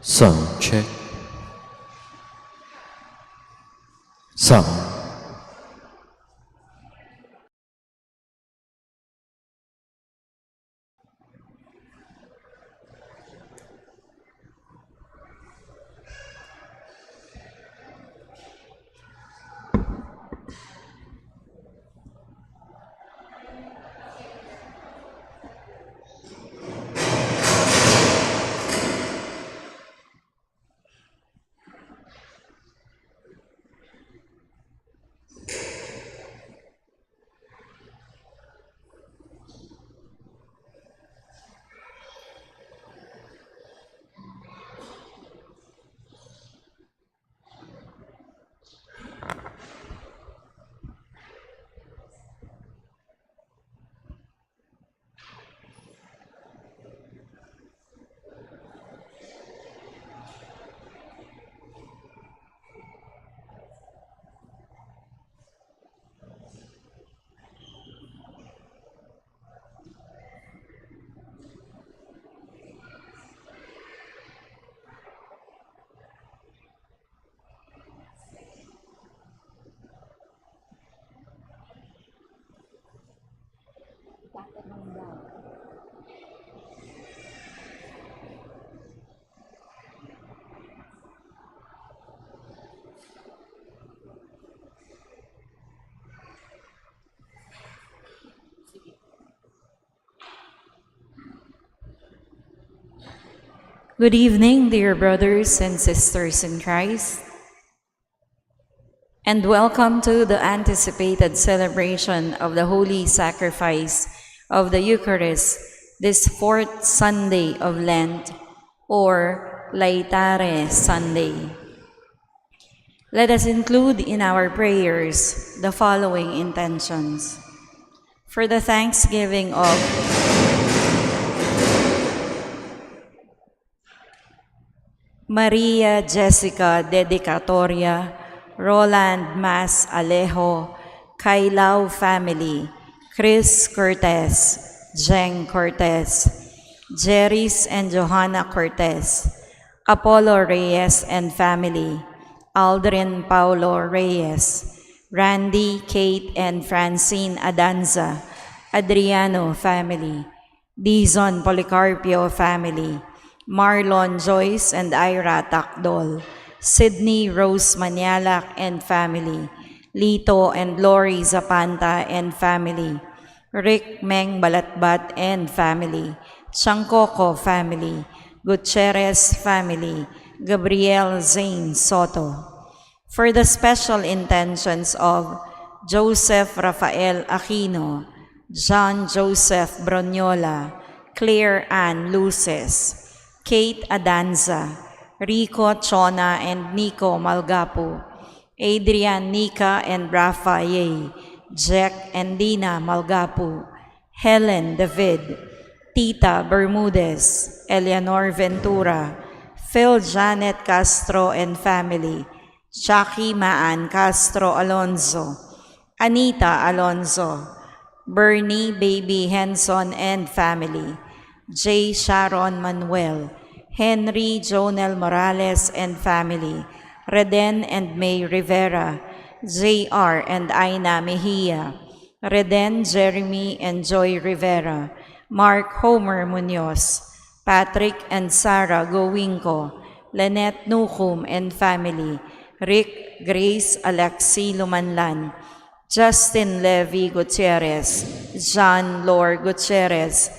Sound check. Sound. Good evening, dear brothers and sisters in Christ, and welcome to the anticipated celebration of the Holy Sacrifice of the Eucharist this fourth Sunday of Lent, or Laetare Sunday. Let us include in our prayers the following intentions. For the thanksgiving of Maria Jessica Dedicatoria, Roland Mas Alejo, Kailao family, Chris Cortez, Jeng Cortez, Jeris and Johanna Cortez, Apollo Reyes and family, Aldrin Paulo Reyes, Randy, Kate and Francine Adanza, Adriano family, Dizon Policarpio family, Marlon Joyce and Ira Takdol, Sydney Rose Manialak and family, Lito and Lori Zapanta and family, Rick Meng Balatbat and family, Changcoco family, Gutierrez family, Gabriel Zane Soto. For the special intentions of Joseph Rafael Aquino, John Joseph Bronyola, Claire Ann Luces, Kate Adanza, Rico Chona and Nico Malgapu, Adrian Nika and Rafa Ye, Jack and Dina Malgapu, Helen David, Tita Bermudez, Eleanor Ventura, Phil Janet Castro and family, Jackie Maan Castro Alonzo, Anita Alonzo, Bernie Baby Henson and family, J. Sharon Manuel, Henry Jonel Morales and family, Reden and May Rivera, J.R. and Aina Mejia, Reden Jeremy and Joy Rivera, Mark Homer Munoz, Patrick and Sarah Gowinco, Lynette Nukum and family, Rick Grace Alexi Lumanlan, Justin Levy Gutierrez, John Lor Gutierrez,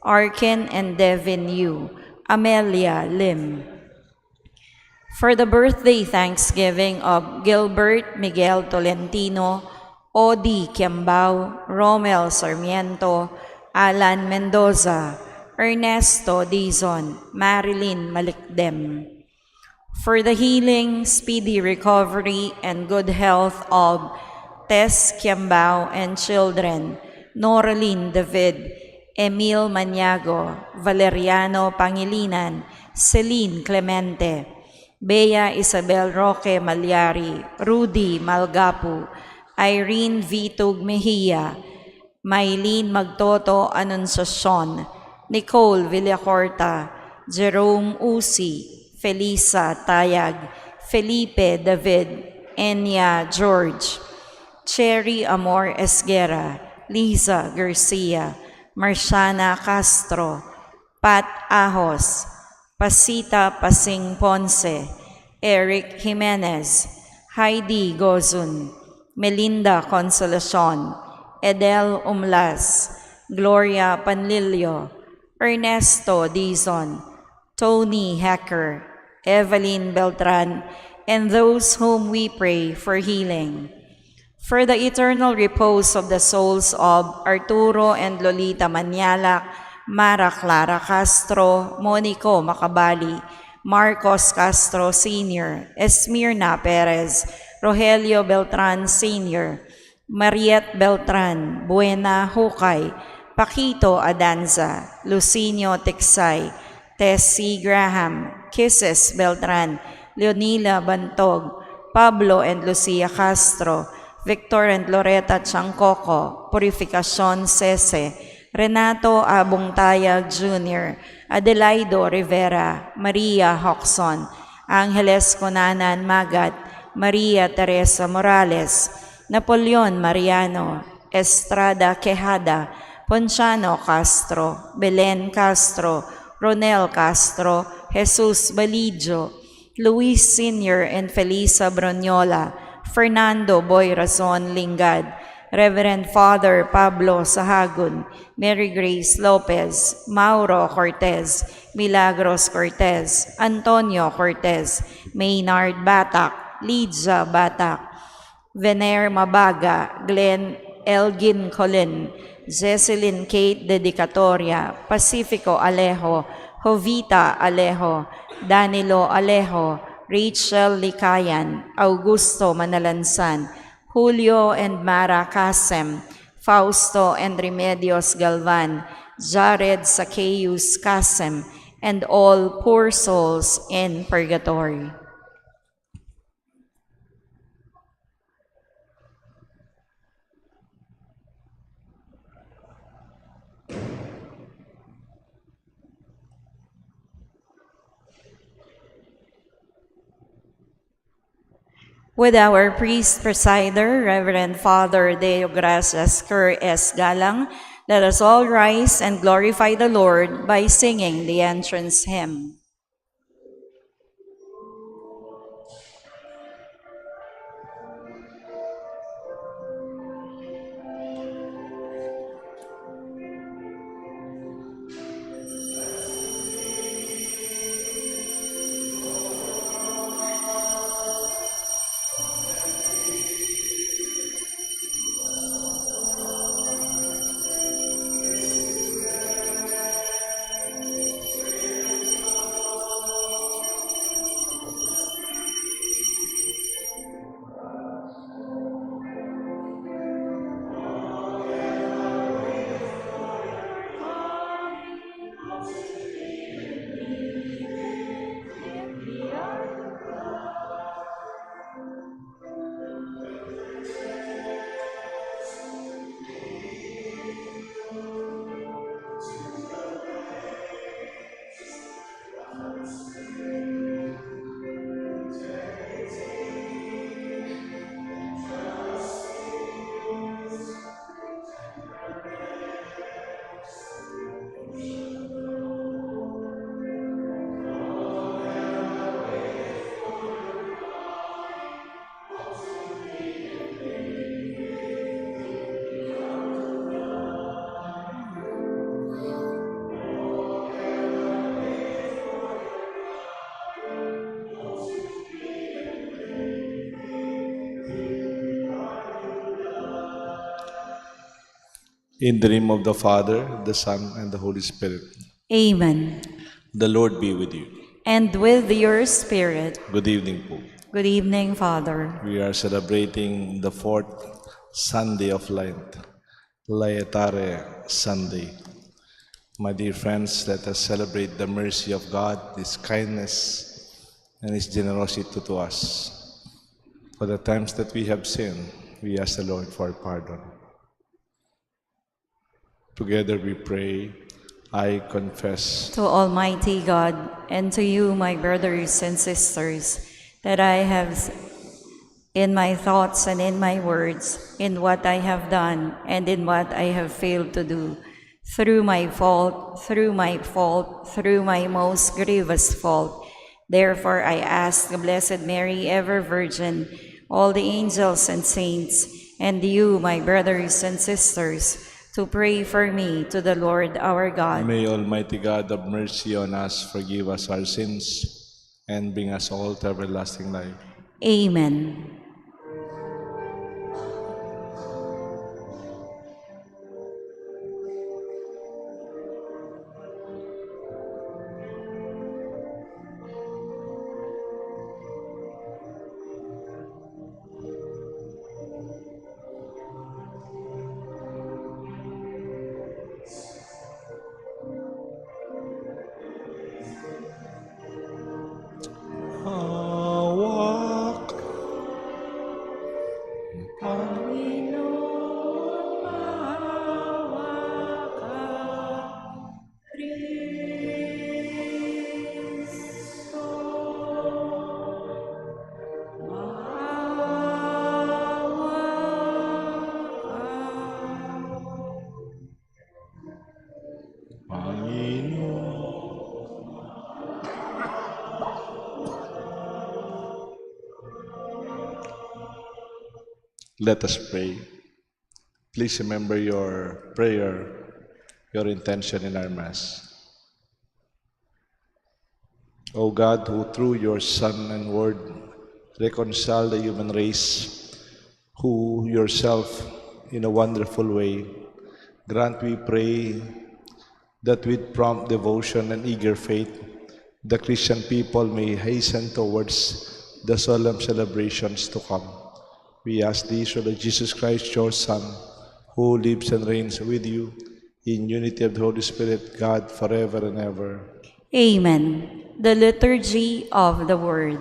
Arken and Devin Yu, Amelia Lim. For the birthday thanksgiving of Gilbert Miguel Tolentino, Odi Kiambao, Romel Sarmiento, Alan Mendoza, Ernesto Dizon, Marilyn Malikdem. For the healing, speedy recovery, and good health of Tess Kiambao and children, Noraline David, Emil Maniago, Valeriano Pangilinan, Celine Clemente, Bea Isabel Roque Malyari, Rudy Malgapu, Irene Vitug Mejia, Maylene Magtoto Anunciacion, Nicole Villacorta, Jerome Usi, Felisa Tayag, Felipe David, Enya George, Cherry Amor Esguera, Liza Garcia, Marciana Castro, Pat Ahos, Pasita Pasing Ponce, Eric Jimenez, Heidi Gozun, Melinda Consolacion, Edel Umlas, Gloria Panlilio, Ernesto Dizon, Tony Hacker, Evelyn Beltran, and those whom we pray for healing. For the eternal repose of the souls of Arturo and Lolita Manialac, Mara Clara Castro, Monico Macabali, Marcos Castro Sr., Esmirna Perez, Rogelio Beltran Sr., Mariette Beltran, Buena Hukay, Paquito Adanza, Lucinio Tiksay, Tessie Graham, Kisses Beltran, Leonila Bantog, Pablo and Lucia Castro, Victor and Loretta Chancoco, Purificacion Sese, Renato Abungtayag Jr., Adelaido Rivera, Maria Hoxon, Angeles Conanan Magat, Maria Teresa Morales, Napoleon Mariano, Estrada Quejada, Ponciano Castro, Belen Castro, Ronel Castro, Jesus Balidio, Luis Sr. and Felisa Bronyola, Fernando Boy Razon Lingad, Reverend Father Pablo Sahagun, Mary Grace Lopez, Mauro Cortez, Milagros Cortez, Antonio Cortez, Maynard Batak, Lidia Batak, Vener Mabaga, Glenn Elgin Colin, Jesselyn Kate Dedicatoria, Pacifico Alejo, Jovita Alejo, Danilo Alejo, Rachel Likayan, Augusto Manalansan, Julio and Mara Casem, Fausto and Remedios Galvan, Jared Zacchaeus Casem, and all poor souls in purgatory. With our priest presider, Reverend Father Deo Gracias Cur S. Galang, let us all rise and glorify the Lord by singing the entrance hymn. In the name of the Father, the Son, and the Holy Spirit. Amen. The Lord be with you. And with your spirit. Good evening, po. Good evening, Father. We are celebrating the fourth Sunday of Lent, Laetare Sunday. My dear friends, let us celebrate the mercy of God, His kindness, and His generosity to us. For the times that we have sinned, we ask the Lord for pardon. Together we pray, I confess to Almighty God and to you, my brothers and sisters, that I have in my thoughts and in my words, in what I have done and in what I have failed to do, through my fault, through my most grievous fault. Therefore I ask the Blessed Mary, ever Virgin, all the angels and saints, and you, my brothers and sisters, to pray for me to the Lord our God. May Almighty God have mercy on us, forgive us our sins, and bring us all to everlasting life. Amen. Hawak Panginoon. Let us pray. Please remember your prayer, your intention in our Mass. O God, who through your Son and Word reconciled the human race, who yourself, in a wonderful way, grant, we pray, that with prompt devotion and eager faith, the Christian people may hasten towards the solemn celebrations to come. We ask this through Jesus Christ, your Son, who lives and reigns with you in unity of the Holy Spirit, God, forever and ever. Amen. The Liturgy of the Word.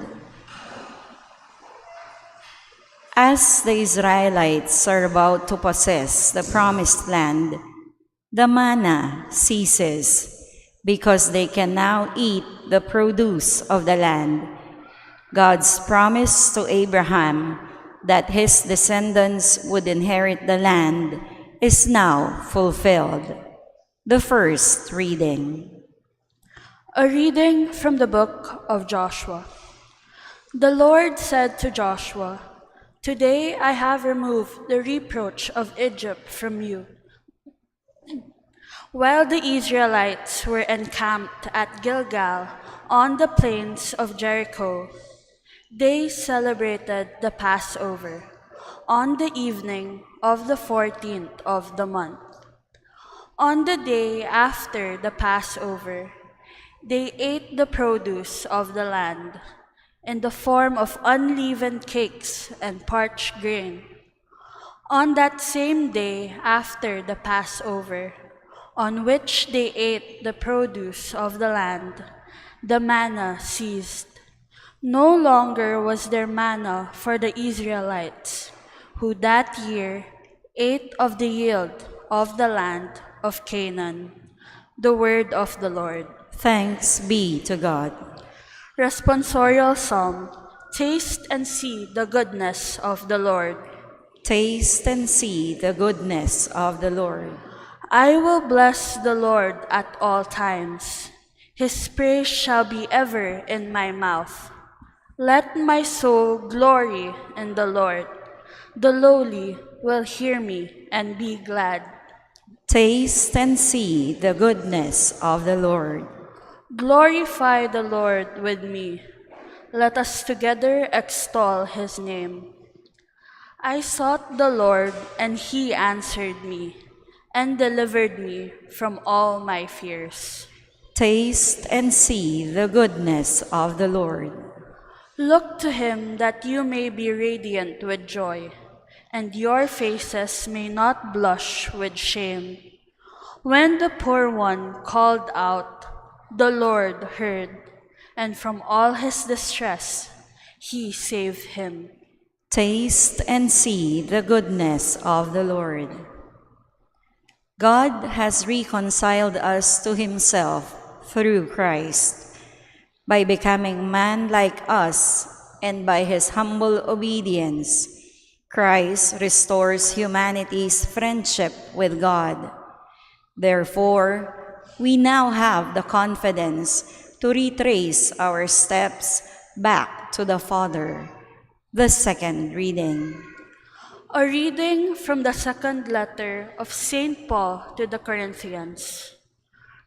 As the Israelites are about to possess the promised land, the manna ceases because they can now eat the produce of the land. God's promise to Abraham that his descendants would inherit the land is now fulfilled. The first reading. A reading from the book of Joshua. The Lord said to Joshua, "Today I have removed the reproach of Egypt from you." While the Israelites were encamped at Gilgal on the plains of Jericho, they celebrated the Passover on the evening of the 14th of the month. On the day after the Passover, they ate the produce of the land in the form of unleavened cakes and parched grain. On that same day after the Passover, on which they ate the produce of the land, the manna ceased. No longer was there manna for the Israelites, who that year ate of the yield of the land of Canaan. The word of the Lord. Thanks be to God. Responsorial Psalm. Taste and see the goodness of the Lord. Taste and see the goodness of the Lord. I will bless the Lord at all times. His praise shall be ever in my mouth. Let my soul glory in the Lord. The lowly will hear me and be glad. Taste and see the goodness of the Lord. Glorify the Lord with me. Let us together extol his name. I sought the Lord, and he answered me, and delivered me from all my fears. Taste and see the goodness of the Lord. Look to him that you may be radiant with joy, and your faces may not blush with shame. When the poor one called out, the Lord heard, and from all his distress he saved him. Taste and see the goodness of the Lord. God has reconciled us to himself through Christ. By becoming man like us and by his humble obedience, Christ restores humanity's friendship with God. Therefore, we now have the confidence to retrace our steps back to the Father. The second reading. A reading from the second letter of St. Paul to the Corinthians.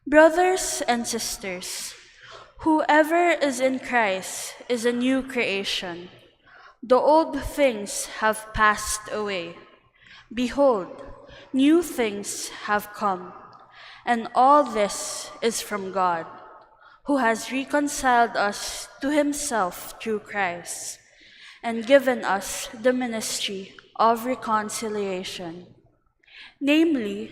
Brothers and sisters, whoever is in Christ is a new creation. The old things have passed away. Behold, new things have come. And all this is from God, who has reconciled us to himself through Christ, and given us the ministry of reconciliation. Namely,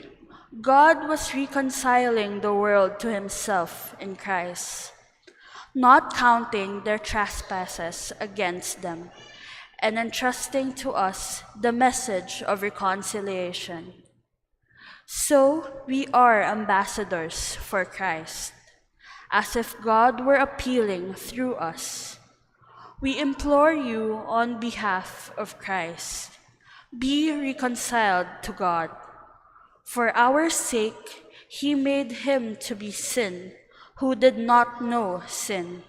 God was reconciling the world to himself in Christ, not counting their trespasses against them, and entrusting to us the message of reconciliation. So we are ambassadors for Christ, as if God were appealing through us. We implore you on behalf of Christ, be reconciled to God. For our sake, he made him to be sin who did not know sin,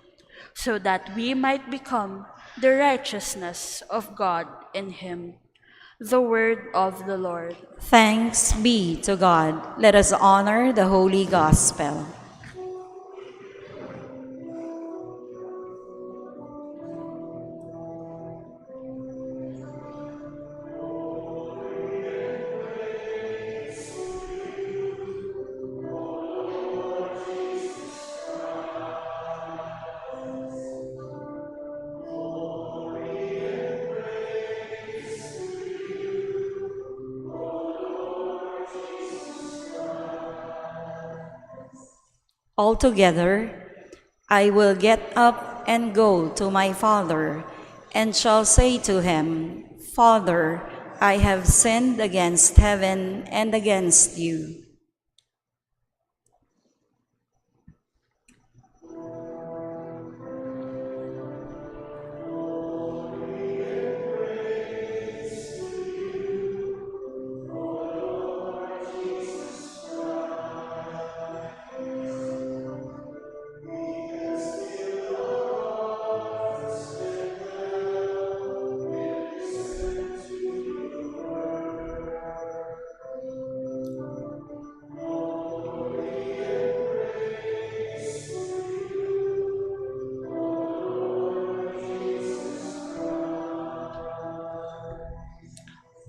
so that we might become the righteousness of God in him. The word of the Lord. Thanks be to God. Let us honor the Holy Gospel. Altogether, I will get up and go to my Father, and shall say to him, Father, I have sinned against heaven and against you.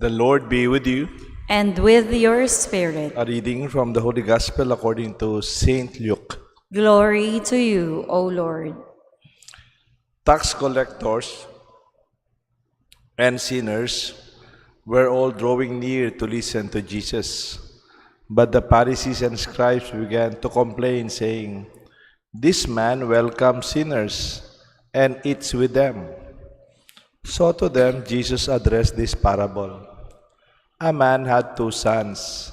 The Lord be with you. And with your spirit. A reading from the Holy Gospel according to Saint Luke. Glory to you, O Lord. Tax collectors and sinners were all drawing near to listen to Jesus. But the Pharisees and scribes began to complain, saying, This man welcomes sinners and eats with them. So to them Jesus addressed this parable. A man had 2 sons.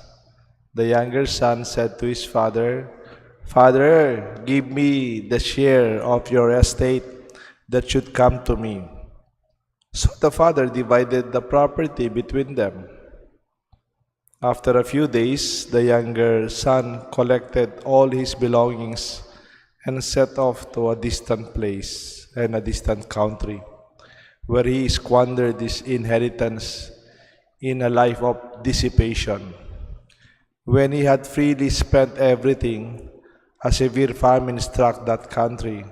The younger son said to his father, Father, give me the share of your estate that should come to me. So the father divided the property between them. After a few days, the younger son collected all his belongings and set off to a distant place and a distant country, where he squandered his inheritance in a life of dissipation. When he had freely spent everything, a severe famine struck that country,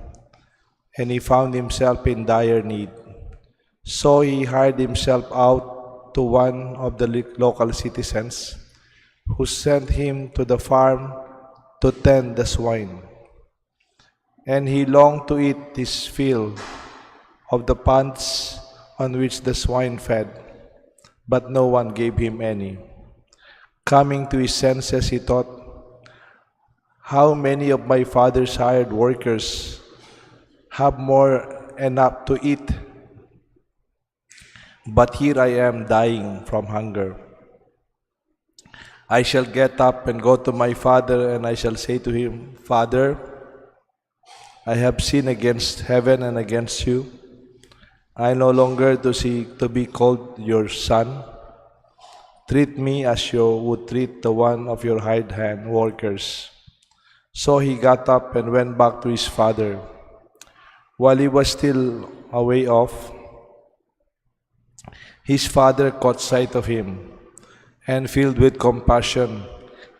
and he found himself in dire need. So he hired himself out to one of the local citizens, who sent him to the farm to tend the swine. And he longed to eat his fill of the ponds on which the swine fed, but no one gave him any. Coming to his senses, he thought, How many of my father's hired workers have more enough to eat, but here I am dying from hunger. I shall get up and go to my father, and I shall say to him, Father, I have sinned against heaven and against you. I no longer to seek to be called your son. Treat me as you would treat the one of your hired hand workers. So he got up and went back to his father. While he was still a way off, his father caught sight of him, and filled with compassion,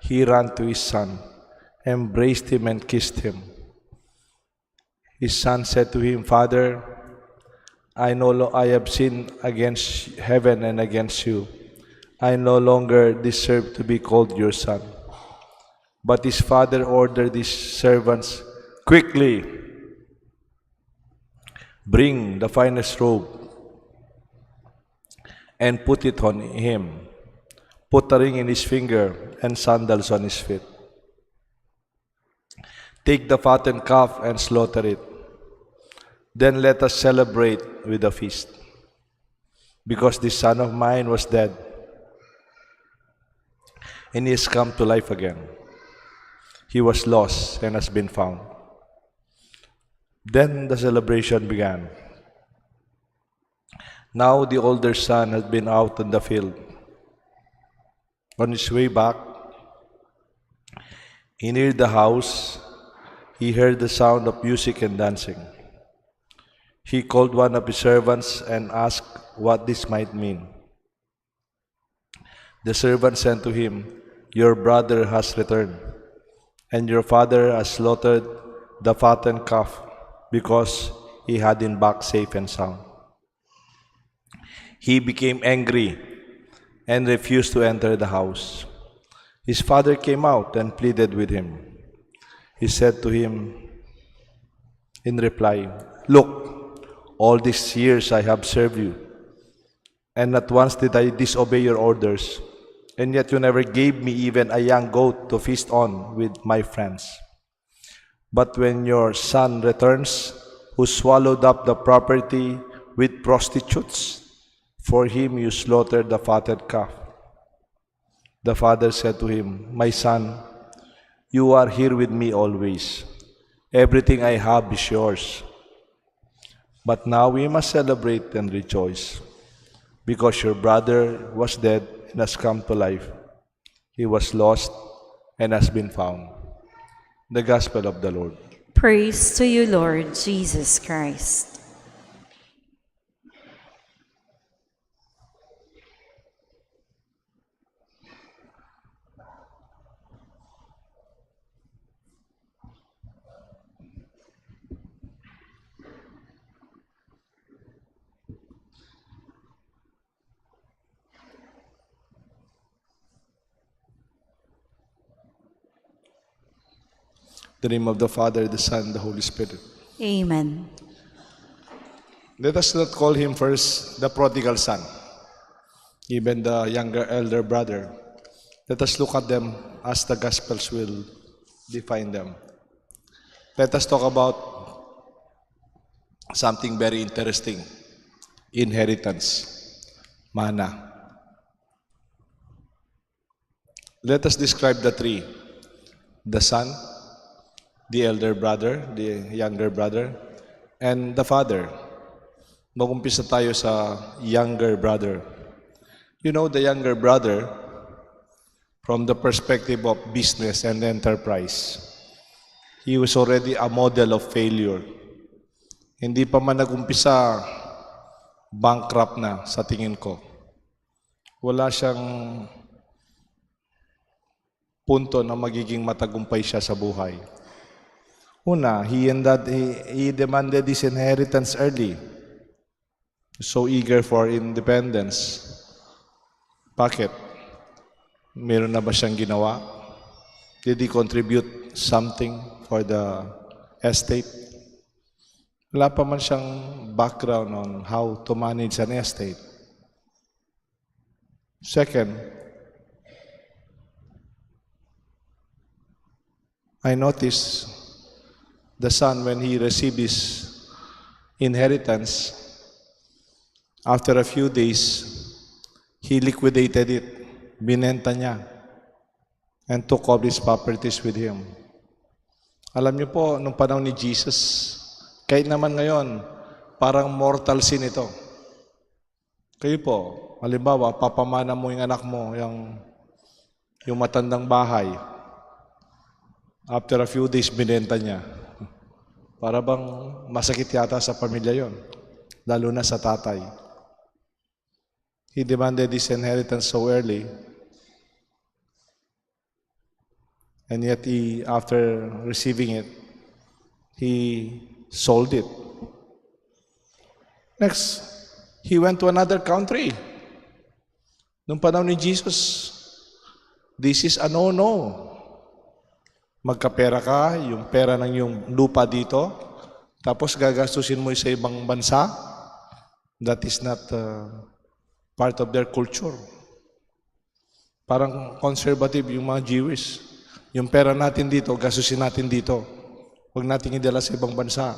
he ran to his son, embraced him and kissed him. His son said to him, Father, I have sinned against heaven and against you. I no longer deserve to be called your son. But his father ordered his servants, Quickly, bring the finest robe and put it on him. Put a ring in his finger and sandals on his feet. Take the fattened calf and slaughter it. Then let us celebrate with a feast. Because this son of mine was dead, and he has come to life again. He was lost and has been found. Then the celebration began. Now the older son had been out in the field. On his way back, he neared the house. He heard the sound of music and dancing. He called one of his servants and asked what this might mean. The servant said to him, Your brother has returned, and your father has slaughtered the fattened calf because he had him back safe and sound. He became angry and refused to enter the house. His father came out and pleaded with him. He said to him in reply, Look, all these years I have served you, and not once did I disobey your orders, and yet you never gave me even a young goat to feast on with my friends. But when your son returns, who swallowed up the property with prostitutes, for him you slaughtered the fatted calf. The father said to him, My son, you are here with me always. Everything I have is yours. But now we must celebrate and rejoice, because your brother was dead and has come to life. He was lost and has been found. The Gospel of the Lord. Praise to you, Lord Jesus Christ. In the name of the Father, the Son, the Holy Spirit. Amen. Let us not call him first the prodigal son, even the elder brother. Let us look at them as the Gospels will define them. Let us talk about something very interesting. Inheritance. Mana. Let us describe the three. The son, the elder brother, the younger brother, and the father. Mag-umpisa tayo sa younger brother. You know, the younger brother, from the perspective of business and enterprise, he was already a model of failure. Hindi pa man nag-umpisa, bankrupt na sa tingin ko. Wala siyang punto na magiging matagumpay siya sa buhay. Una, he demanded his inheritance early. So eager for independence. Bakit? Meron na ba siyang ginawa? Did he contribute something for the estate? Wala pa man siyang background on how to manage an estate. Second, I noticed the son, when he received his inheritance, after a few days, he liquidated it. Binenta niya. and took all his properties with him. Alam niyo po, nung panahon ni Jesus, kahit naman ngayon, parang mortal sin ito. Kayo po, halimbawa, papamana mo yung anak mo, yung matandang bahay. After a few days, binenta niya. Para bang masakit yata sa pamilya yon, lalo na sa tatay. He demanded his inheritance so early, and yet after receiving it, he sold it. Next, he went to another country. Nung panahon ni Jesus, this is a no-no. Magkapera ka, yung pera ng yung lupa dito, tapos gagastusin mo sa ibang bansa, that is not part of their culture. Parang conservative yung mga Jewish. Yung pera natin dito, gastusin natin dito. Huwag natin idala sa ibang bansa.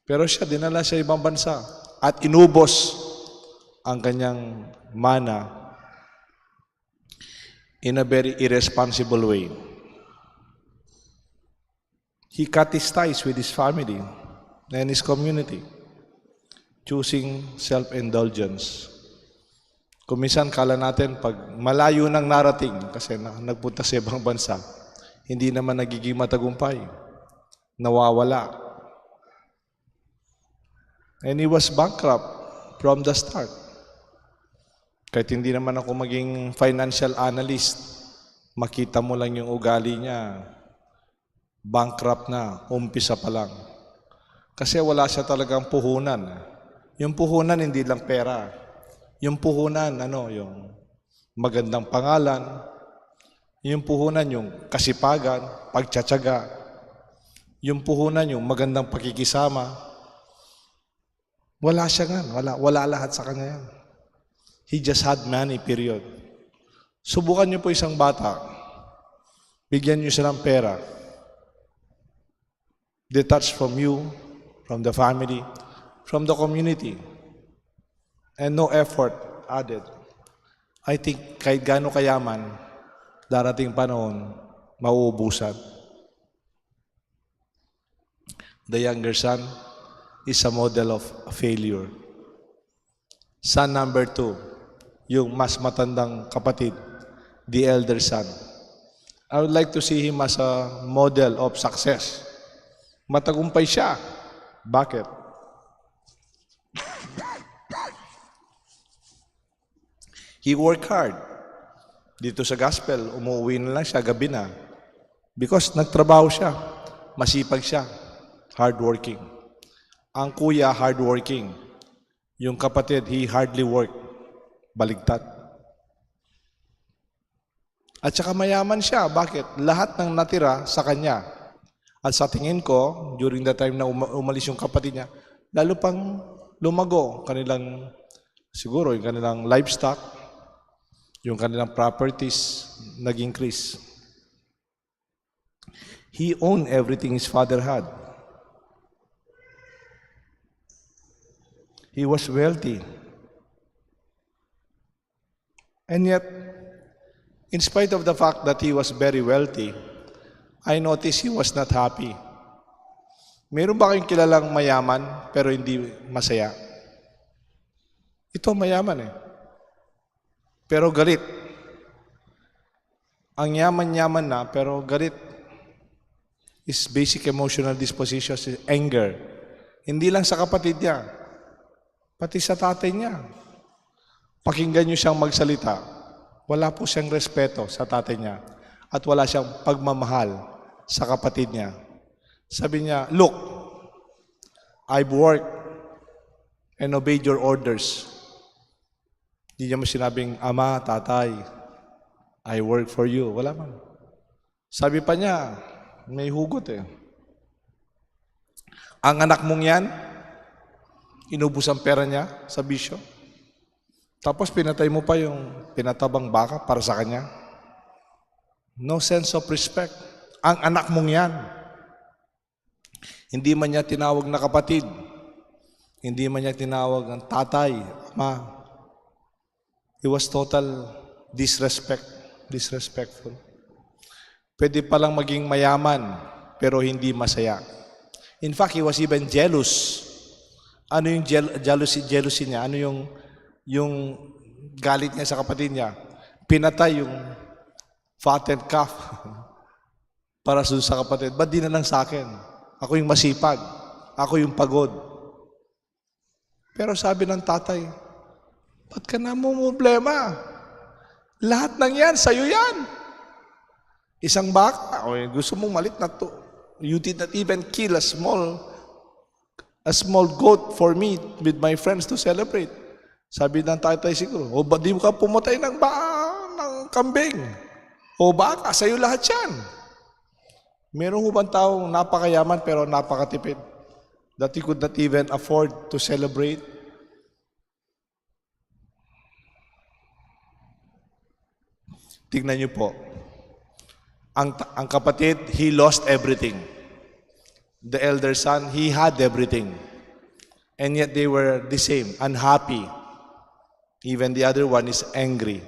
Pero siya, dinala sa ibang bansa at inubos ang kanyang mana in a very irresponsible way. He cut his ties with his family and his community, choosing self-indulgence. Kuminsan kala natin pag malayo nang narating kasi nagpunta sa ibang bansa, hindi naman nagiging matagumpay, nawawala. And he was bankrupt from the start. Kahit hindi naman ako maging financial analyst, makita mo lang yung ugali niya, bankrupt na, umpisa pa lang. Kasi wala siya talagang puhunan. Yung puhunan hindi lang pera. Yung puhunan, yung magandang pangalan. Yung puhunan, yung kasipagan, pagtsatsaga. Yung puhunan, yung magandang pakikisama. Wala siya nga. Wala lahat sa kanya yan. He just had money, period. Subukan niyo po isang bata. Bigyan niyo siya ng pera. Detached from you, from the family, from the community, and no effort added. I think kahit gaano kayaman, darating panahon, mauubusan. The younger son is a model of failure. Son number 2, yung mas matandang kapatid, the elder son. I would like to see him as a model of success. Matagumpay siya. Bakit? He worked hard. Dito sa gospel, umuwi na lang siya, gabi na. Because nagtrabaho siya. Masipag siya. Hardworking. Ang kuya, hardworking. Yung kapatid, he hardly worked. Baligtad. At saka mayaman siya. Bakit? Lahat ng natira sa kanya. At sa tingin ko, during the time na umalis yung kapatid niya, lalo pang lumago kanilang, siguro yung kanilang livestock, yung kanilang properties, nag-increase. He owned everything his father had. He was wealthy. And yet, in spite of the fact that he was very wealthy, I noticed he was not happy. Meron ba kayong kilalang mayaman pero hindi masaya? Ito mayaman eh. Pero galit. Ang yaman-yaman na pero galit. His basic emotional disposition is anger. Hindi lang sa kapatid niya, pati sa tatay niya. Pakinggan niyo siyang magsalita. Wala po siyang respeto sa tatay niya. At wala siyang pagmamahal sa kapatid niya. Sabi niya, look, I've worked and obeyed your orders. Hindi niya mo sinabing, ama, tatay, I work for you. Wala man. Sabi pa niya, may hugot eh. Ang anak mong yan, inubos ang pera niya sa bisyo. Tapos pinatay mo pa yung pinatabang baka para sa kanya. No sense of respect. Ang anak mong yan. Hindi man niya tinawag na kapatid. Hindi man niya tinawag ng tatay, ama. It was total disrespectful. Pwede palang maging mayaman, pero hindi masaya. In fact, he was even jealous. Ano yung jealousy niya? Ano yung galit niya sa kapatid niya? Pinatay yung fattened calf para sa kapatid. Ba't di na lang sa akin? Ako yung masipag. Ako yung pagod. Pero sabi ng tatay, ba't ka na mo problema? Lahat ng yan, sa'yo yan. Isang baka, gusto mong malit na to. You did not even kill a small goat for me with my friends to celebrate. Sabi ng tatay siguro, ba't di mo ka pumatay ng kambing? O baka, sa'yo lahat yan. Meron ho bang taong napakayaman pero napakatipid? That he could not even afford to celebrate? Tignan niyo po. Ang kapatid, he lost everything. The elder son, he had everything. And yet they were the same, unhappy. Even the other one is angry.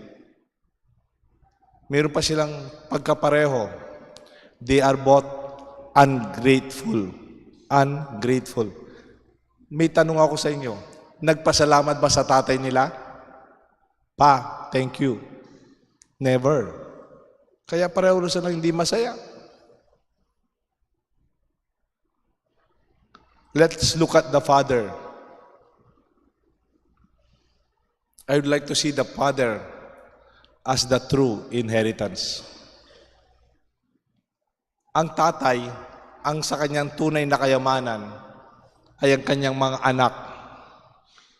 Meron pa silang pagkapareho. They are both ungrateful. Ungrateful. May tanong ako sa inyo. Nagpasalamat ba sa tatay nila? Pa, thank you. Never. Kaya pareho sila hindi masaya. Let's look at the father. I would like to see the father as the true inheritance. Ang tatay, ang sa kanyang tunay na kayamanan ay ang kanyang mga anak.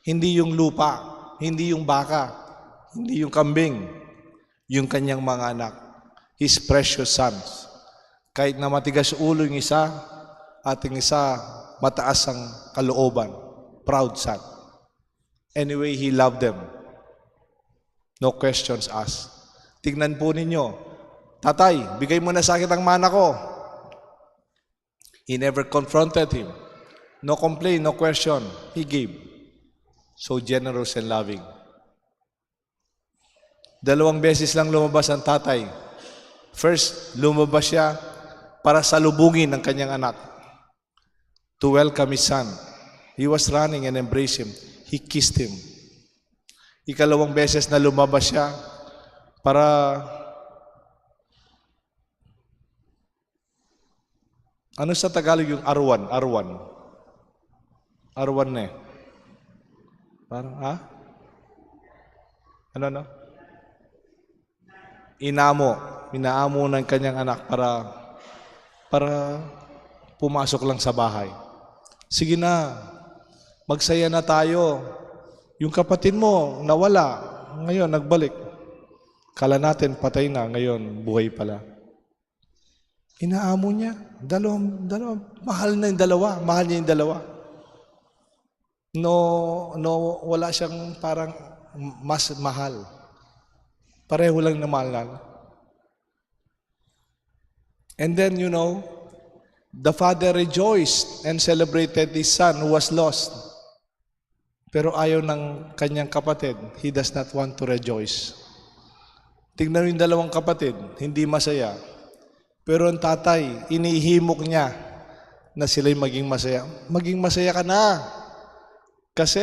Hindi yung lupa, hindi yung baka, hindi yung kambing, yung kanyang mga anak. His precious sons. Kahit na matigas ulo yung isa, ating isa mataas ang kalooban. Proud son. Anyway, he loved them. No questions asked. Tignan po ninyo, tatay, bigay mo na sa akin ang mana ko. He never confronted him. No complaint, no question. He gave. So generous and loving. 2 beses lang lumabas ang tatay. First, lumabas siya para salubungin ang kanyang anak. To welcome his son. He was running and embraced him. He kissed him. 2 beses na lumabas siya para ano sa Tagalog yung arwan? Arwan na eh. Parang, Ano? Inaamo ng kanyang anak para pumasok lang sa bahay. Sige na, magsaya na tayo. Yung kapatid mo, nawala. Ngayon, nagbalik. Kala natin, patay na. Ngayon, buhay pala. Inaamo niya. Dalawang. Mahal na yung dalawa. Mahal niya yung dalawa. No, wala siyang parang mas mahal. Pareho lang na mahal. And then, the father rejoiced and celebrated his son who was lost. Pero ayaw ng kanyang kapatid. He does not want to rejoice. Tingnan yung dalawang kapatid, hindi masaya. Pero ang tatay, inihimok niya na sila'y maging masaya. Maging masaya ka na. Kasi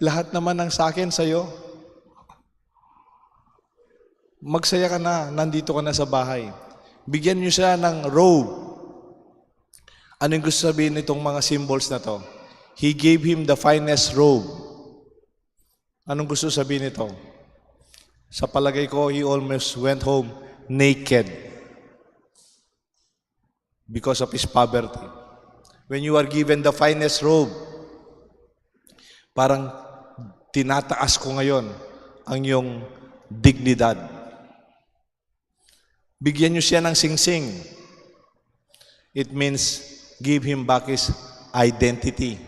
lahat naman ng sa akin sa'yo. Magsaya ka na, nandito ka na sa bahay. Bigyan niyo siya ng robe. Ano yung gusto sabihin nitong mga symbols na to? He gave him the finest robe. Anong gusto sabihin nito? Sa palagay ko, he almost went home naked because of his poverty. When you are given the finest robe, parang tinataas ko ngayon ang iyong dignidad. Bigyan niyo siya ng singsing. It means give him back his identity.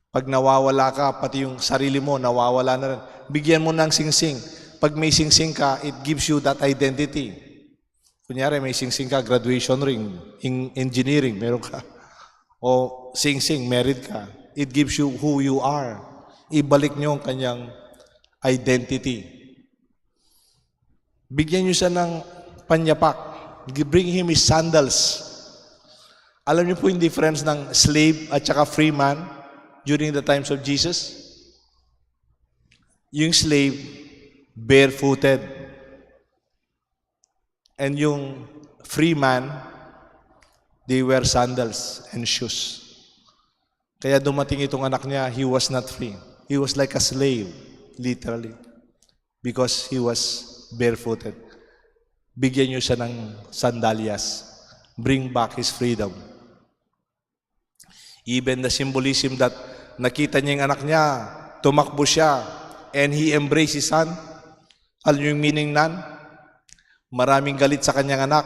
Pag nawawala ka, pati yung sarili mo, nawawala na rin. Bigyan mo ng singsing. Pag may singsing ka, it gives you that identity. Kunyari, may singsing ka, graduation ring, engineering, meron ka. O singsing, married ka. It gives you who you are. Ibalik niyo ang kanyang identity. Bigyan niyo siya ng panyapak. Bring him his sandals. Alam niyo po yung difference ng slave at saka free man during the times of Jesus? Yung slave, barefooted. And yung free man, they wear sandals and shoes. Kaya dumating itong anak niya, he was not free. He was like a slave, literally. Because he was barefooted. Bigyan niyo siya ng sandalyas. Bring back his freedom. Even the symbolism that nakita niya yung anak niya, tumakbo siya, and he embraced his son. Alam niyo yung meaning nan? Maraming galit sa kanyang anak.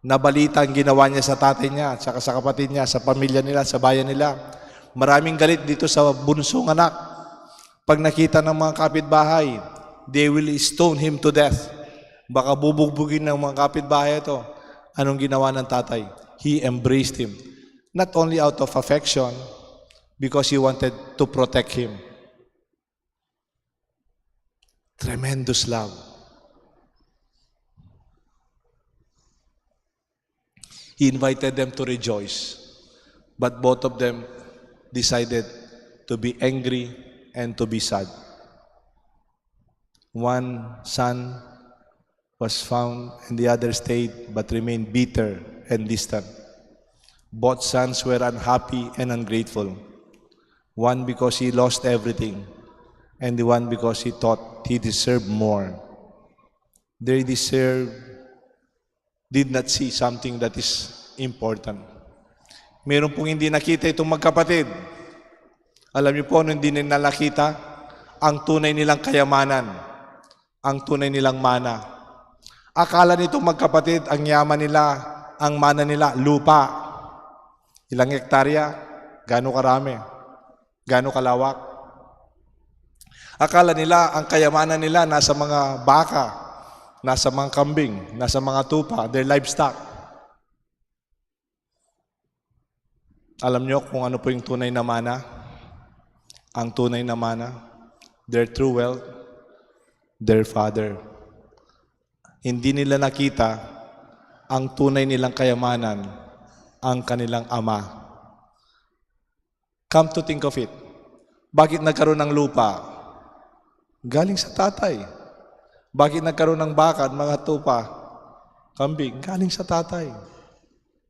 Nabalita ang ginawa niya sa tatay niya, saka sa kapatid niya, sa pamilya nila, sa bayan nila. Maraming galit dito sa bunsong anak. Pag nakita ng mga kapitbahay, they will stone him to death. Baka bubugbugin ng mga kapitbahay ito. Anong ginawa ng tatay? He embraced him. Not only out of affection, because he wanted to protect him. Tremendous love. He invited them to rejoice, but both of them decided to be angry and to be sad. One son was found and the other stayed but remained bitter and distant. Both sons were unhappy and ungrateful. One because he lost everything, and the one because he thought he deserved more. They did not see something that is important. Meron pong hindi nakita itong magkapatid. Alam niyo po, hindi nila nakita ang tunay nilang kayamanan, ang tunay nilang mana. Akala nitong magkapatid, ang yaman nila, ang mana nila, lupa. Ilang hektarya, gaano karami, gaano kalawak. Akala nila, ang kayamanan nila nasa mga baka, nasa mga kambing, nasa mga tupa, their livestock. Alam niyo kung ano po yung tunay na mana? Ang tunay na mana, their true wealth, their Father. Hindi nila nakita ang tunay nilang kayamanan, ang kanilang Ama. Come to think of it, bakit nagkaroon ng lupa? Galing sa tatay. Bakit nagkaroon ng baka at mga tupa, kambing? Galing sa tatay.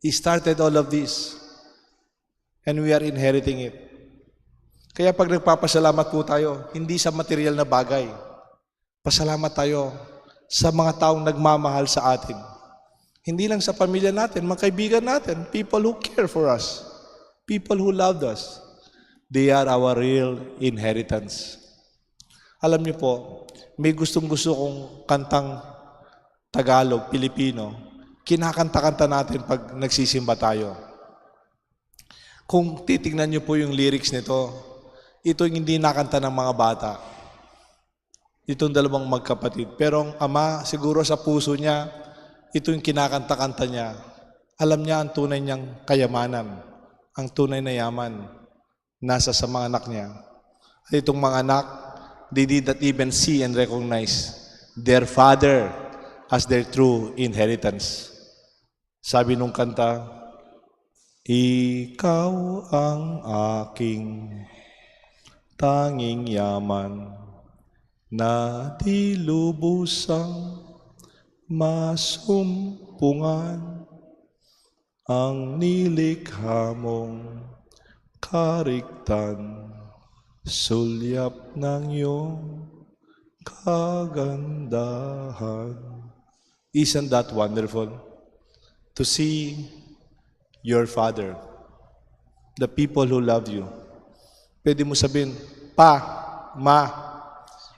He started all of this, and we are inheriting it. Kaya pag nagpapasalamat po tayo, hindi sa material na bagay. Pasalamat tayo sa mga taong nagmamahal sa atin. Hindi lang sa pamilya natin, mga kaibigan natin, people who care for us, people who loved us. They are our real inheritance. Alam niyo po, may gustong-gusto kong kantang Tagalog, Pilipino, kinakanta-kanta natin pag nagsisimba tayo. Kung titingnan niyo po yung lyrics nito, ito yung hindi nakanta ng mga bata. Itong dalawang magkapatid. Pero ang ama, siguro sa puso niya, ito yung kinakanta-kanta niya. Alam niya ang tunay niyang kayamanan, ang tunay na yaman, nasa sa mga anak niya. At itong mga anak, they did not even see and recognize their father as their true inheritance. Sabi nung kanta, ikaw ang aking tanging yaman na di lubusang masumpungan, ang nilikha mong kariktan, sulyap ng iyong kagandahan. Isn't that wonderful? To see your Father, the people who love you. Pwede mo sabihin, Pa, Ma,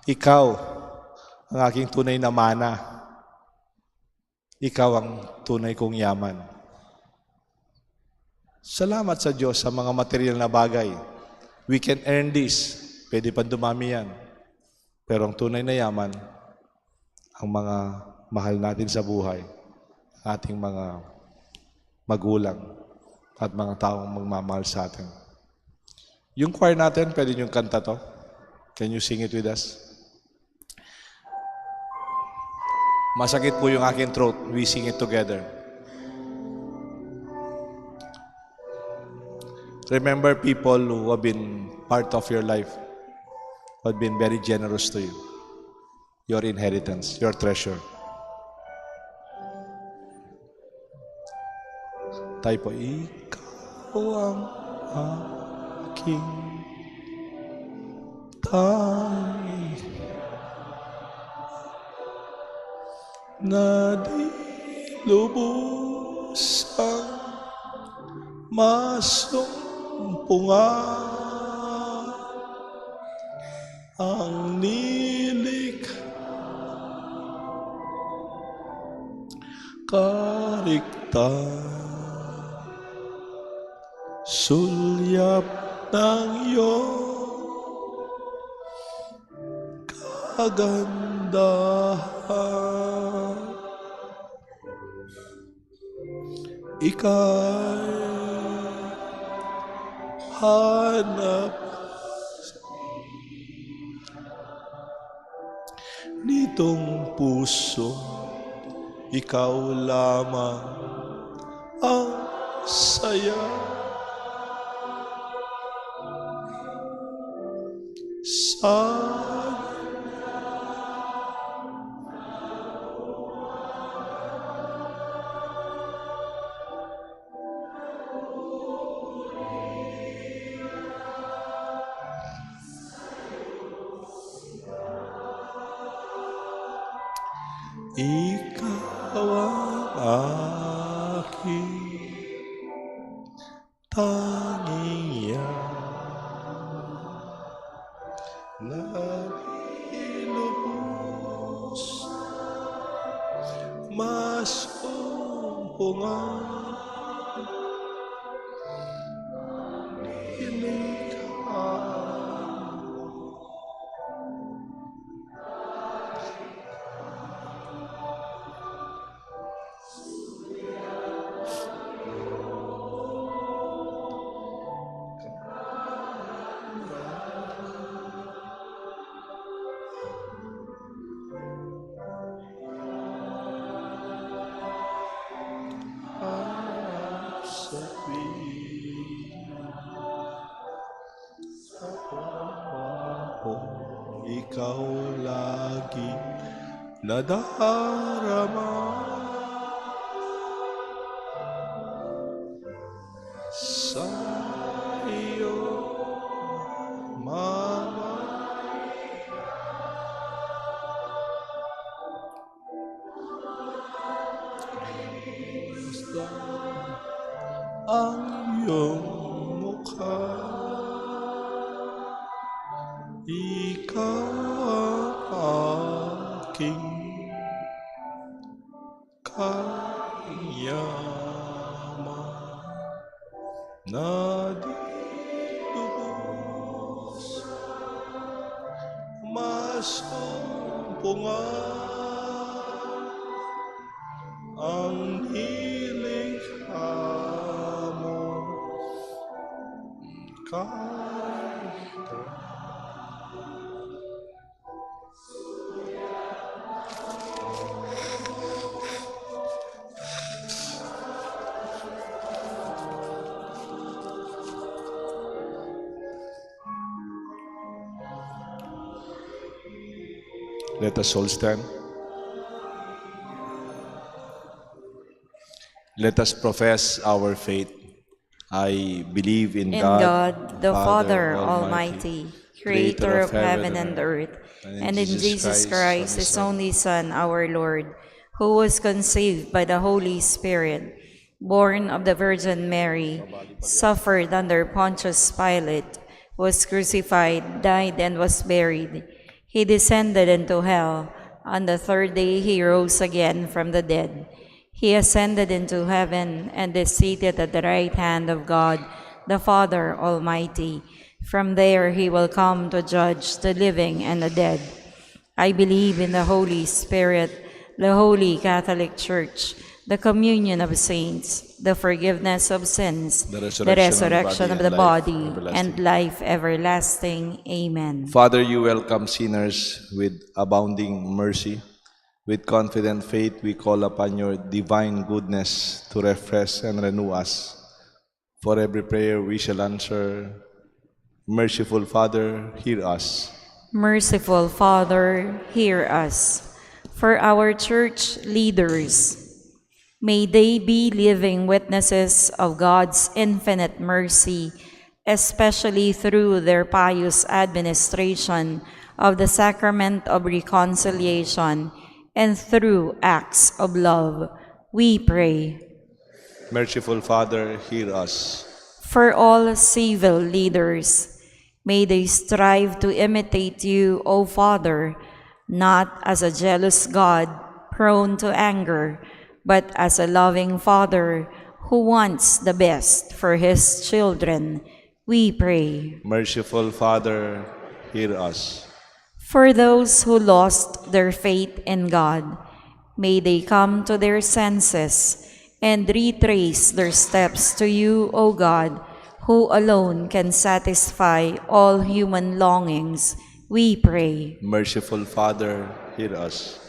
ikaw ang aking tunay na mana. Ikaw ang tunay kong yaman. Salamat sa Diyos sa mga material na bagay. We can earn this. Pwede pa dumami yan. Pero ang tunay na yaman, ang mga mahal natin sa buhay, ating mga magulang at mga taong magmamahal sa atin. Yung choir natin, pwede niyong kanta to. Can you sing it with us? Masakit po yung aking throat. We sing it together. Remember people who have been part of your life, who have been very generous to you. Your inheritance, your treasure. Tayo po, ikaw ang aking tangi na di lubos ang masumpungan ang kariktan sulyap ng iyong kagandahan. Ika'y hanap nitong puso, ikaw lamang ang saya sa ikaw ang aking tanging na ilubos masumpungan ikaw lagi nadarama sa iyong mama ang iyong mukha. Ikaw ang aking kayaman na di lubos masumpungan ang nilikha mo Let us all stand. Let us profess our faith. I believe in God, the Father Almighty, creator of heaven and earth, and in Jesus Christ, his only Son, our Lord, who was conceived by the Holy Spirit, born of the Virgin Mary, suffered under Pontius Pilate, was crucified, died, and was buried. He descended into hell. On the third day he rose again from the dead. He ascended into heaven and is seated at the right hand of God, the Father Almighty. From there he will come to judge the living and the dead. I believe in the Holy Spirit, the Holy Catholic Church, the communion of saints, the forgiveness of sins, the resurrection of the body, and life everlasting. Amen. Father, you welcome sinners with abounding mercy. With confident faith, we call upon your divine goodness to refresh and renew us. For every prayer we shall answer. Merciful Father, hear us. Merciful Father, hear us. For our church leaders, may they be living witnesses of God's infinite mercy, especially through their pious administration of the sacrament of reconciliation and through acts of love. We pray. Merciful Father, hear us. For all civil leaders, may they strive to imitate you, O Father, not as a jealous God prone to anger, but as a loving Father who wants the best for his children. We pray. Merciful Father, hear us. For those who lost their faith in God, may they come to their senses and retrace their steps to you, O God, who alone can satisfy all human longings. We pray. Merciful Father, hear us.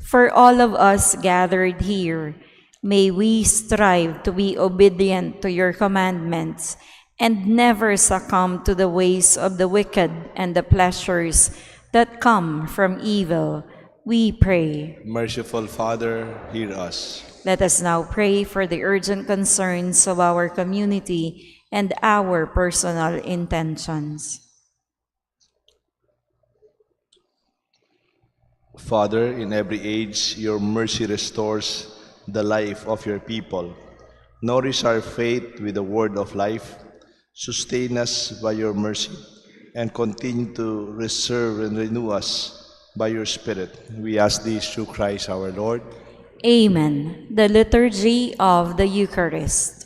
For all of us gathered here, may we strive to be obedient to your commandments and never succumb to the ways of the wicked and the pleasures that come from evil. We pray. Merciful Father, hear us. Let us now pray for the urgent concerns of our community and our personal intentions. Father, in every age, your mercy restores the life of your people. Nourish our faith with the word of life. Sustain us by your mercy, and continue to reserve and renew us by your Spirit. We ask this through Christ our Lord. Amen. The Liturgy of the Eucharist.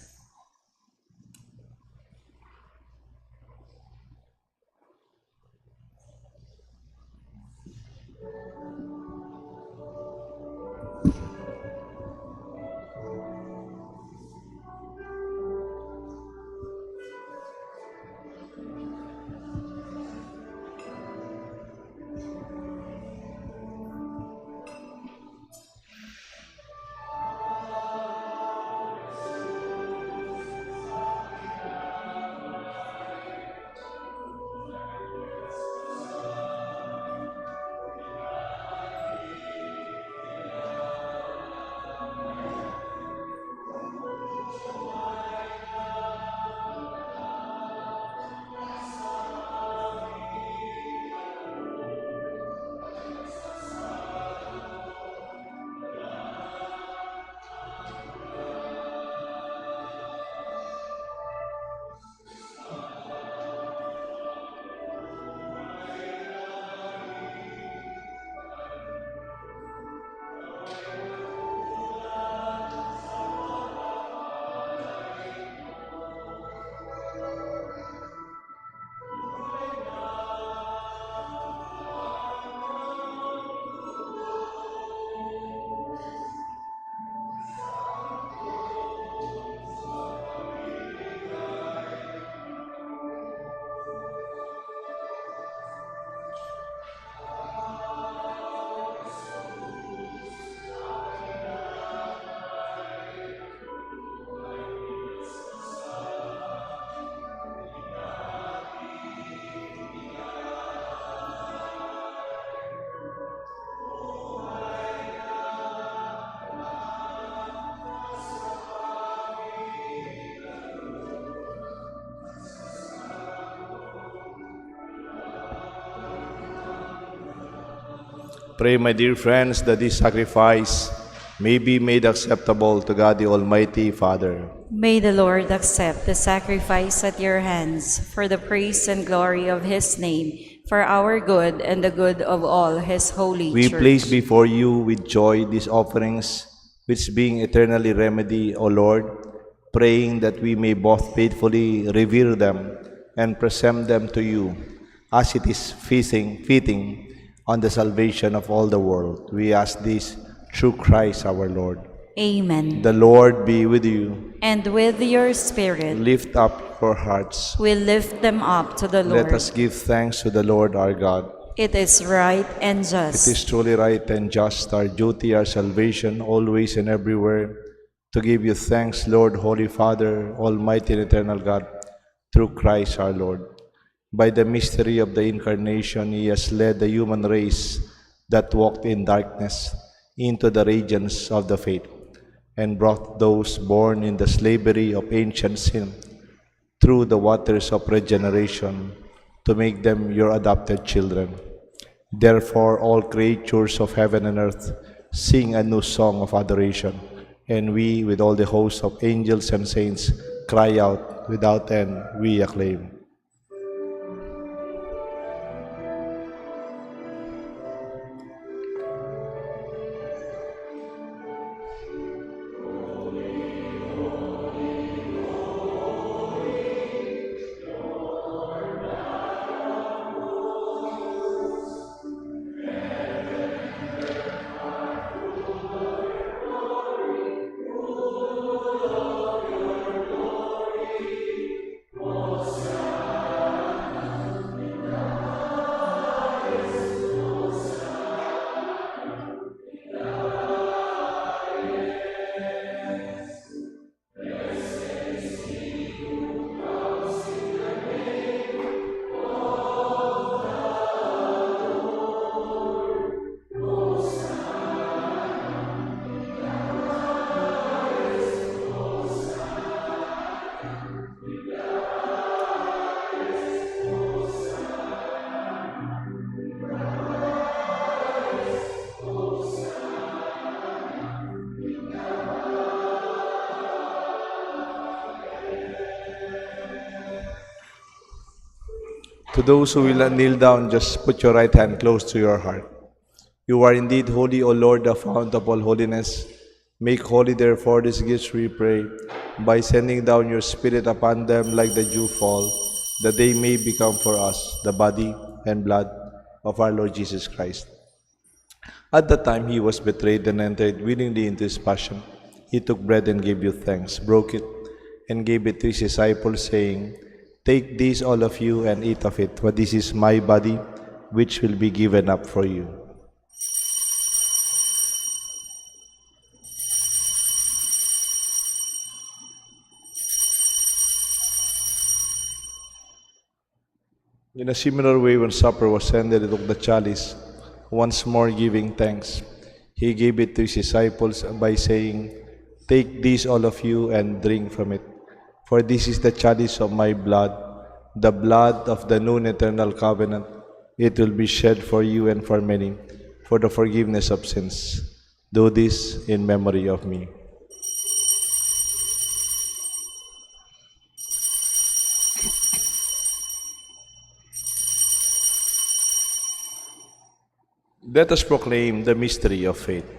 Pray, my dear friends, that this sacrifice may be made acceptable to God the Almighty Father. May the Lord accept the sacrifice at your hands for the praise and glory of his name, for our good and the good of all his holy We church. place before you with joy these offerings, which being eternally remedy, O Lord, praying that we may both faithfully revere them and present them to you, as it is fitting on the salvation of all the world. We ask this through Christ our Lord. Amen. The Lord be with you. And with your spirit, Lift up your hearts. we lift them up to the Lord. Let us give thanks to the Lord our God. It is right and It just. is truly right and just, our duty, our salvation, always and everywhere, to give you thanks, Lord, Holy Father, Almighty and eternal God, through Christ our Lord. By the mystery of the Incarnation, He has led the human race that walked in darkness into the radiance of the faith, and brought those born in the slavery of ancient sin through the waters of regeneration to make them your adopted children. Therefore, all creatures of heaven and earth sing a new song of adoration, and we, with all the hosts of angels and saints, cry out without end, we acclaim. To those who will not kneel down, just put your right hand close to your heart. You are indeed holy, O Lord, the fount of all holiness. Make holy, therefore, these gifts, we pray, by sending down your Spirit upon them like the dew fall, that they may become for us the body and blood of our Lord Jesus Christ. At the time he was betrayed and entered willingly into his passion, he took bread and gave you thanks, broke it, and gave it to his disciples, saying, Take this, all of you, and eat of it, for this is my body, which will be given up for you. In a similar way, when supper was ended, he took the chalice, once more giving thanks. He gave it to his disciples by saying, Take this, all of you, and drink from it. For this is the chalice of my blood, the blood of the new and eternal covenant. It will be shed for you and for many, for the forgiveness of sins. Do this in memory of me. Let us proclaim the mystery of faith.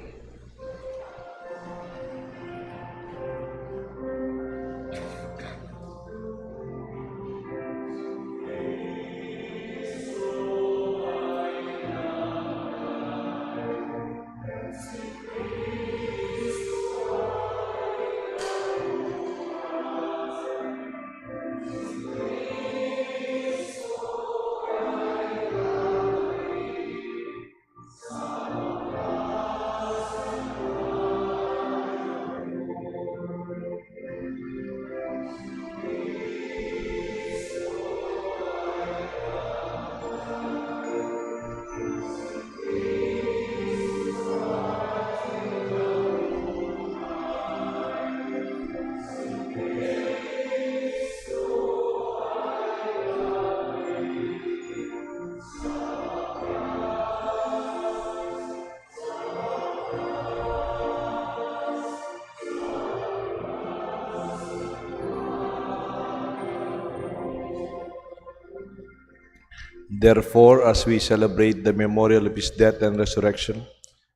Therefore, as we celebrate the memorial of his death and resurrection,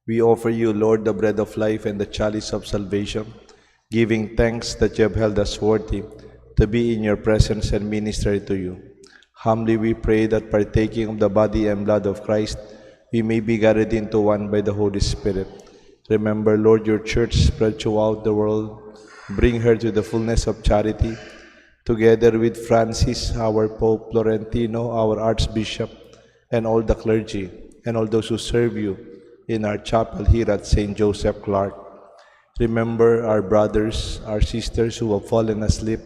we offer you, Lord, the bread of life and the chalice of salvation, giving thanks that you have held us worthy to be in your presence and minister to you. Humbly we pray that partaking of the body and blood of Christ, we may be gathered into one by the Holy Spirit. Remember, Lord, your church spread throughout the world. Bring her to the fullness of charity, together with Francis, our Pope, Florentino, our Archbishop, and all the clergy, and all those who serve you in our chapel here at St. Joseph Clark. Remember our brothers, our sisters who have fallen asleep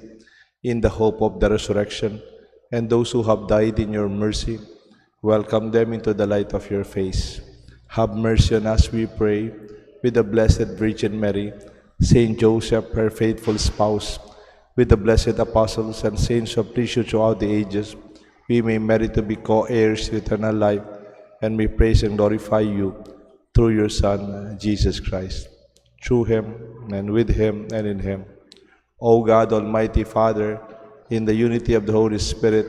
in the hope of the resurrection, and those who have died in your mercy. Welcome them into the light of your face. Have mercy on us, we pray, with the Blessed Virgin Mary, Saint Joseph, her faithful spouse, with the blessed apostles and saints of priesthood throughout the ages, we may merit to be co-heirs to eternal life, and may praise and glorify you through your Son, Jesus Christ. Through him, and with him, and in him. O God, Almighty Father, in the unity of the Holy Spirit,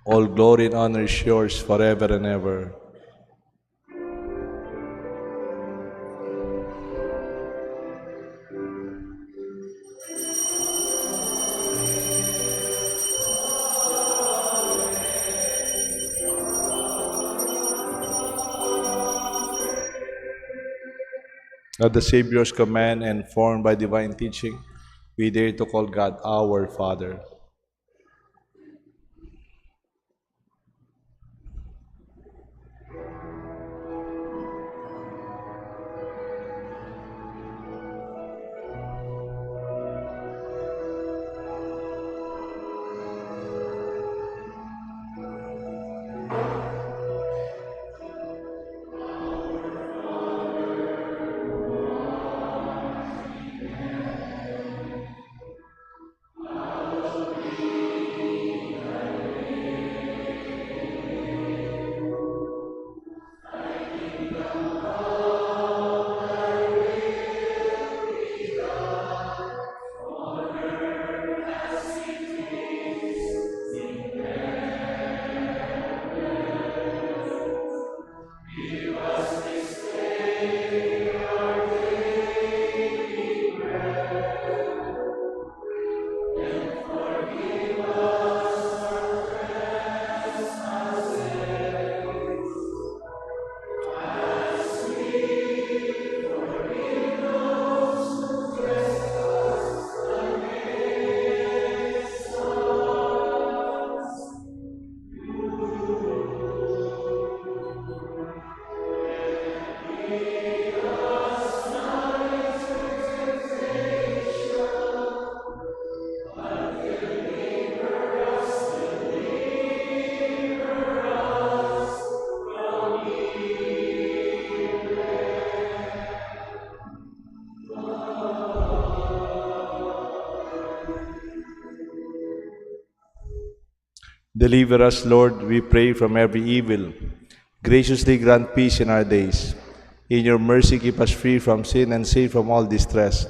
all glory and honor is yours forever and ever. At the Savior's command and formed by divine teaching, we dare to call God our Father. Deliver us, Lord, we pray, from every evil. Graciously grant peace in our days. In your mercy, keep us free from sin and safe from all distress,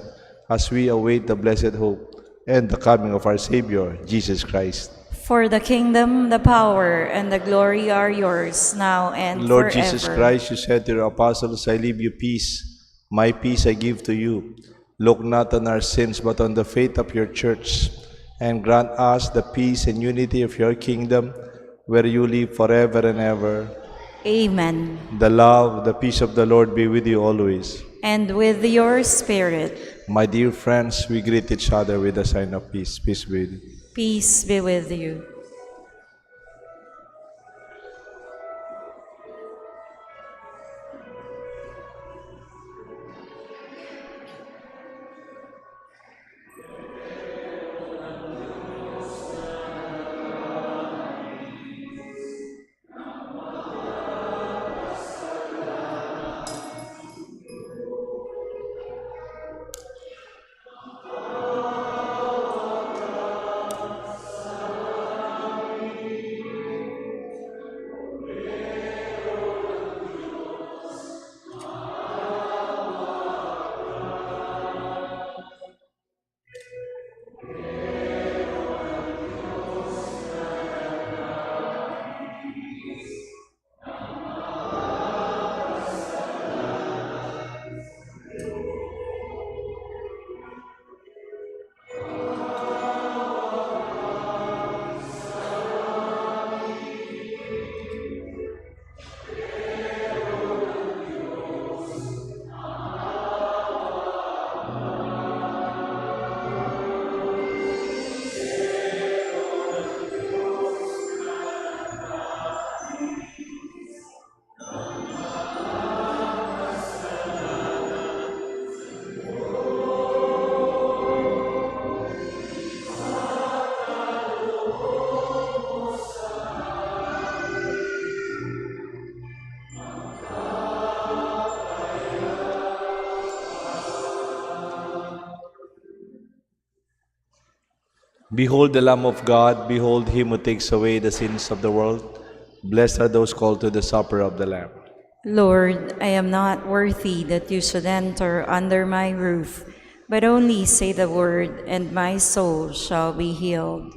as we await the blessed hope and the coming of our Savior, Jesus Christ. For the kingdom, the power, and the glory are yours, now and Lord forever. Jesus Christ, you said to your apostles, I leave you peace. My peace I give to you. Look not on our sins, but on the faith of your church, and grant us the peace and unity of your kingdom, where you live forever and ever. Amen. The love, the peace of the Lord be with you always. And with your spirit. My dear friends, we greet each other with a sign of peace. Peace be with you. Peace be with you. Behold the Lamb of God, behold him who takes away the sins of the world. Blessed are those called to the supper of the Lamb. Lord, I am not worthy that you should enter under my roof, but only say the word, and my soul shall be healed.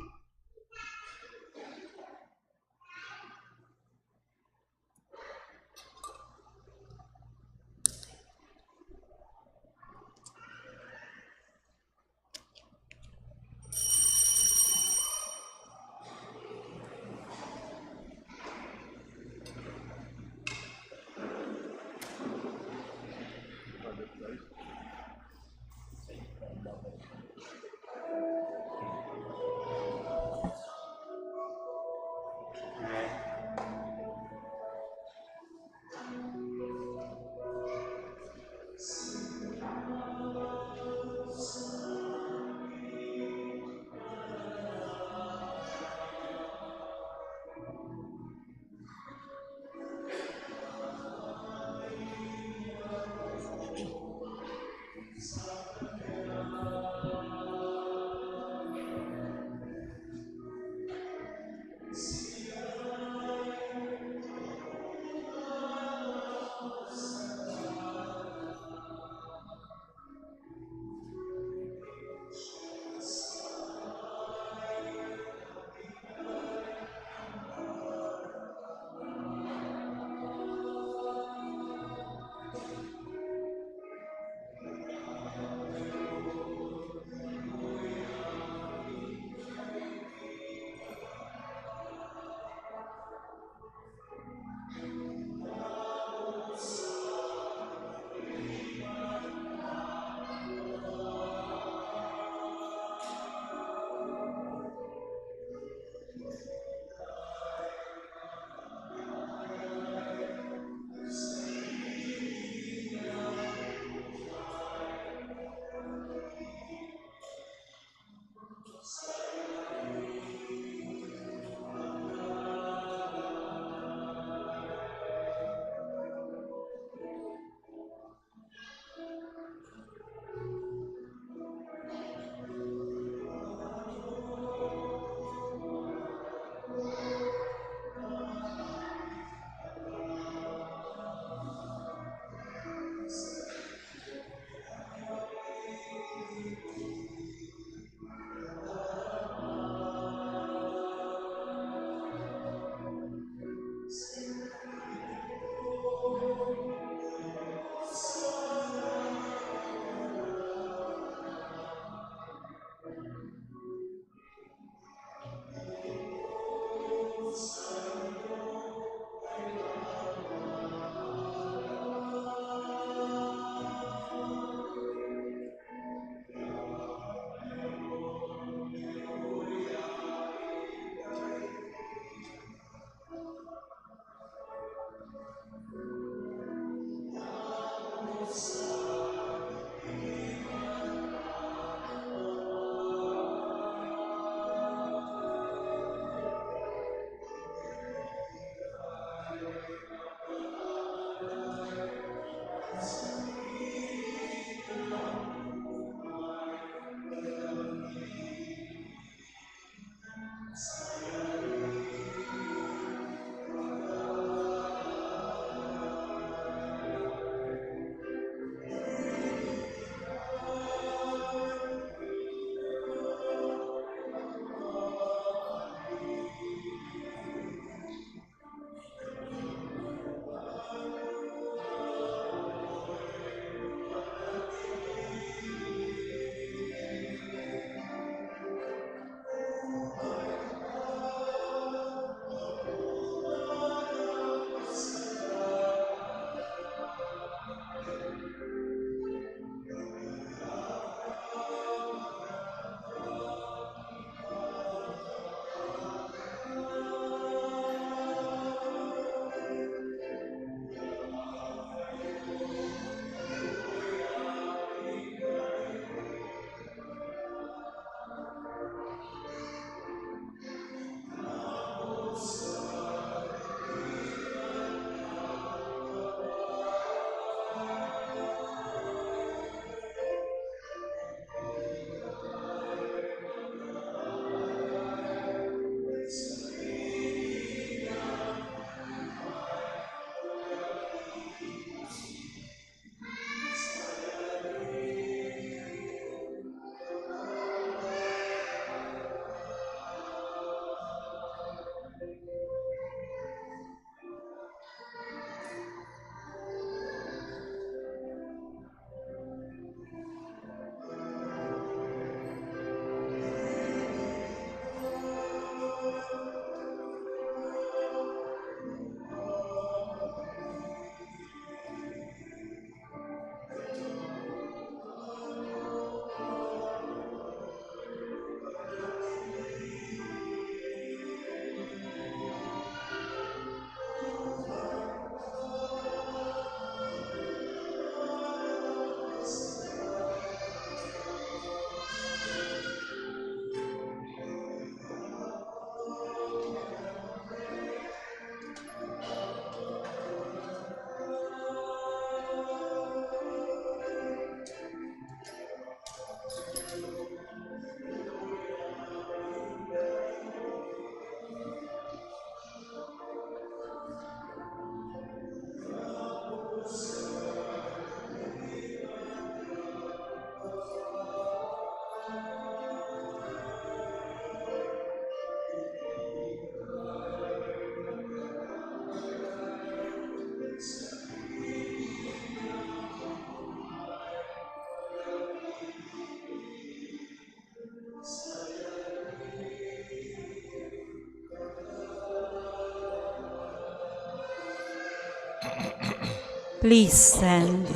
Please stand.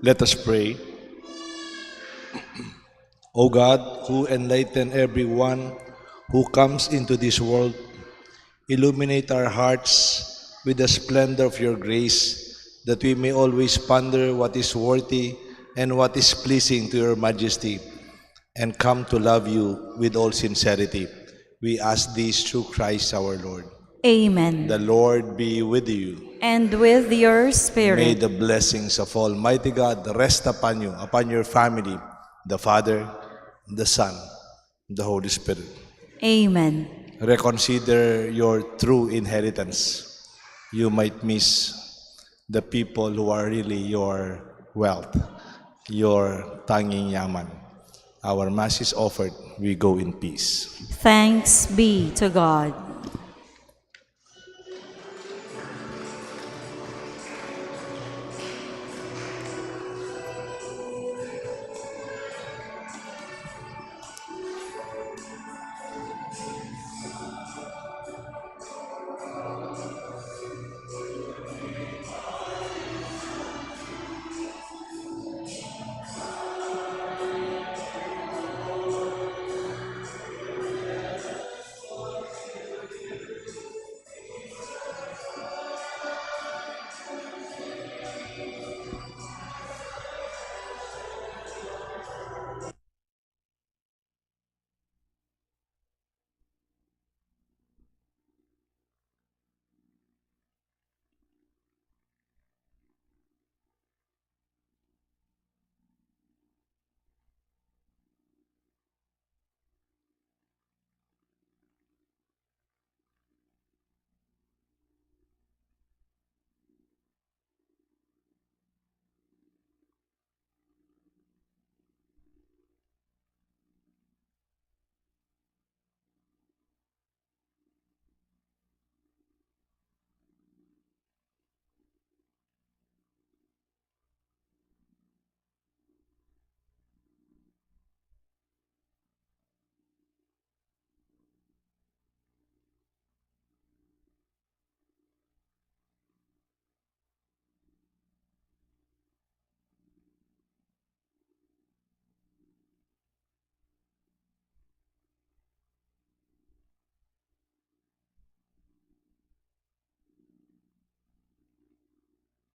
Let us pray. O God, who enlighten everyone who comes into this world, illuminate our hearts with the splendor of your grace, that we may always ponder what is worthy and what is pleasing to your majesty, and come to love you with all sincerity. We ask this through Christ our Lord. Amen. The Lord be with you. And with your May spirit. the blessings of Almighty God rest upon you, upon your family, the Father, the Son, the Holy Spirit. Amen. Reconsider your true inheritance. You might miss the people who are really your wealth, your tanging yaman. Our Mass is offered. We go in peace. Thanks be to God.